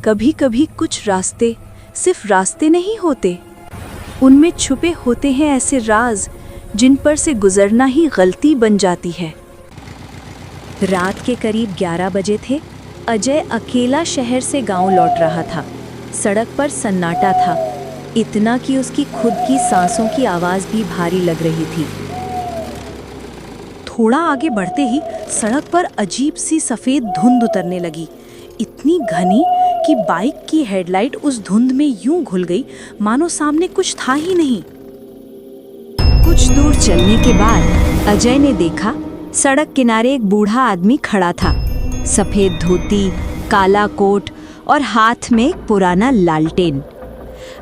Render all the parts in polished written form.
कभी कभी कुछ रास्ते सिर्फ रास्ते नहीं होते, उनमें छुपे होते हैं ऐसे राज जिन पर से गुजरना ही गलती बन जाती है। रात के करीब 11 बजे थे। अजय अकेला शहर से गांव लौट रहा था। सड़क पर सन्नाटा था, इतना कि उसकी खुद की सांसों की आवाज़ भी भारी लग रही थी। थोड़ा आगे बढ़ते ही सड़क पर अजीब सी सफ़ेद धुंध उतरने लगी, इतनी घनी कि बाइक की हेडलाइट उस धुंध में यूं घुल गई मानो सामने कुछ था ही नहीं। कुछ दूर चलने के बाद अजय ने देखा सड़क किनारे एक बूढ़ा आदमी खड़ा था। सफ़ेद धोती, काला कोट और हाथ में एक पुराना लालटेन।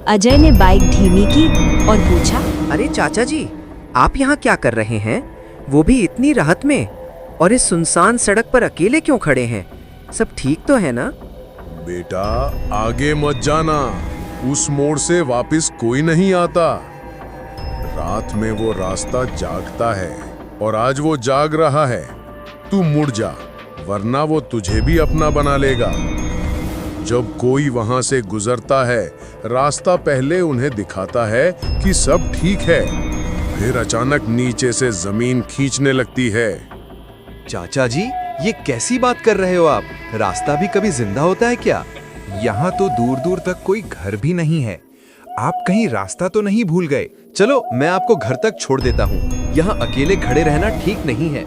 अजय ने बाइक धीमी की और पूछा, अरे चाचा जी, आप यहाँ क्या कर रहे हैं? वो भी इतनी रात में, और इस सुनसान सड़क पर अकेले क्यों खड़े हैं? सब ठीक तो है ना? बेटा, आगे मत जाना, उस मोड़ से वापस कोई नहीं आता। रात में वो रास्ता जागता है और आज वो जाग रहा है। तू मुड़ जा, वरना वो तुझे भी अपना बना लेगा। जब कोई वहां से गुजरता है, रास्ता पहले उन्हें दिखाता है कि सब ठीक है, फिर अचानक नीचे से जमीन खींचने लगती है। चाचा जी, ये कैसी बात कर रहे हो आप? रास्ता भी कभी जिंदा होता है क्या? यहाँ तो दूर दूर तक कोई घर भी नहीं है। आप कहीं रास्ता तो नहीं भूल गए? चलो, मैं आपको घर तक छोड़ देता हूँ। यहाँ अकेले खड़े रहना ठीक नहीं है।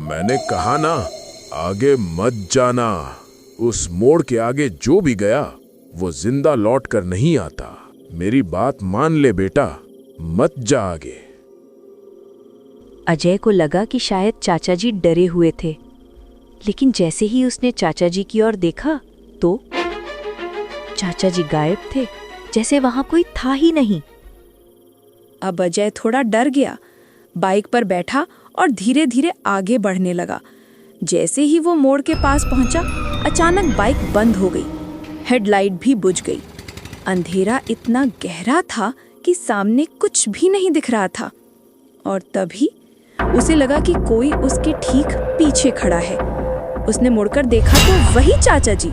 मैंने कहा ना, आगे मत जाना। उस मोड़ के आगे जो भी गया वो जिंदा लौट कर नहीं आता। मेरी बात मान ले बेटा, मत जा आगे। अजय को लगा कि शायद चाचा जी डरे हुए थे, लेकिन जैसे ही उसने चाचा जी की ओर देखा तो चाचा जी गायब थे, जैसे वहां कोई था ही नहीं। अब अजय थोड़ा डर गया, बाइक पर बैठा और धीरे धीरे आगे बढ़ने लगा। जैसे ही वो मोड़ के पास पहुंचा, अचानक बाइक बंद हो गई, हेडलाइट भी बुझ गई। अंधेरा इतना गहरा था कि सामने कुछ भी नहीं दिख रहा था, और तभी उसे लगा कि कोई उसके ठीक पीछे खड़ा है। उसने मुड़कर देखा तो वही चाचा जी,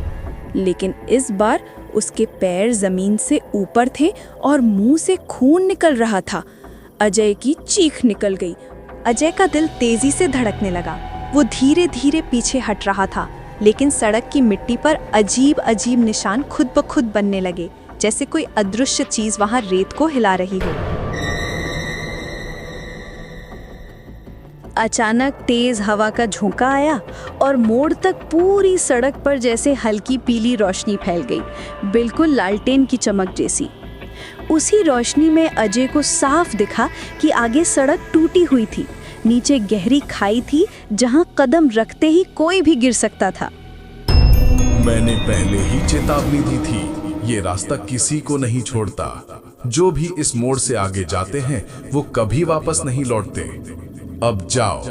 लेकिन इस बार उसके पैर जमीन से ऊपर थे और मुंह से खून निकल रहा था। अजय की चीख निकल गई। अजय का दिल तेजी से धड़कने लगा। वो धीरे धीरे पीछे हट रहा था, लेकिन सड़क की मिट्टी पर अजीब अजीब निशान खुद ब खुद बनने लगे, जैसे कोई अदृश्य चीज वहां रेत को हिला रही हो। अचानक तेज हवा का झोंका आया और मोड़ तक पूरी सड़क पर जैसे हल्की पीली रोशनी फैल गई, बिल्कुल लालटेन की चमक जैसी। उसी रोशनी में अजय को साफ दिखा कि आगे सड़क टूटी हुई थी, नीचे गहरी खाई थी जहां कदम रखते ही कोई भी गिर सकता था। मैंने पहले ही चेतावनी दी थी, ये रास्ता किसी को नहीं छोड़ता। जो भी इस मोड़ से आगे जाते हैं वो कभी वापस नहीं लौटते। अब जाओ,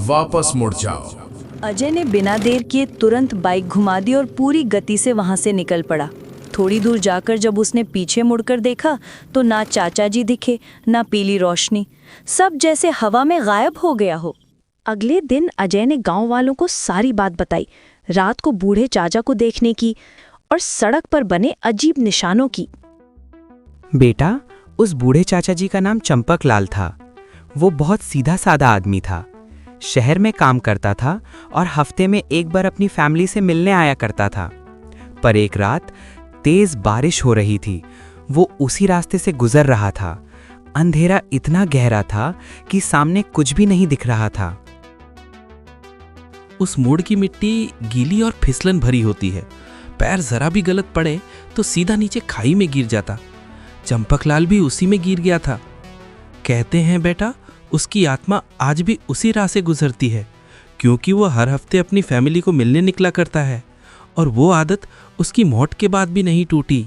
वापस मुड़ जाओ। अजय ने बिना देर किए तुरंत बाइक घुमा दी और पूरी गति से वहां से निकल पड़ा। थोड़ी दूर जाकर जब उसने पीछे मुड़कर देखा तो ना चाचा जी दिखे, ना पीली रोशनी, सब जैसे हवा में गायब हो गया हो। अगले दिन अजय ने गांव वालों को सारी बात बताई, रात को बूढ़े चाचा को देखने की और सड़क पर बने अजीब निशानों की। बेटा, उस बूढ़े चाचा जी का नाम चंपक लाल था। वो बहुत सीधा साधा आदमी था। शहर में काम करता था और हफ्ते में एक बार अपनी फैमिली से मिलने आया करता था। पर एक रात तेज बारिश हो रही थी। वो उसी रास्ते से गुजर रहा था। अंधेरा इतना गहरा था कि सामने कुछ भी नहीं दिख रहा था। उस मोड़ की मिट्टी गीली और फिसलन भरी होती है। पैर जरा भी गलत पड़े तो सीधा नीचे खाई में गिर जाता। चंपकलाल भी उसी में गिर गया था। कहते हैं बेटा, उसकी आत्मा आज भी उसी राह से गुजरती है, क्योंकि वो हर हफ्ते अपनी फैमिली को मिलने निकला करता है, और वो आदत उसकी मौत के बाद भी नहीं टूटी।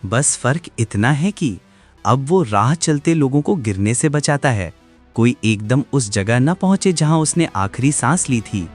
बस फर्क इतना है कि अब वो राह चलते लोगों को गिरने से बचाता है। कोई एकदम उस जगह न पहुंचे जहां उसने आखिरी सांस ली थी।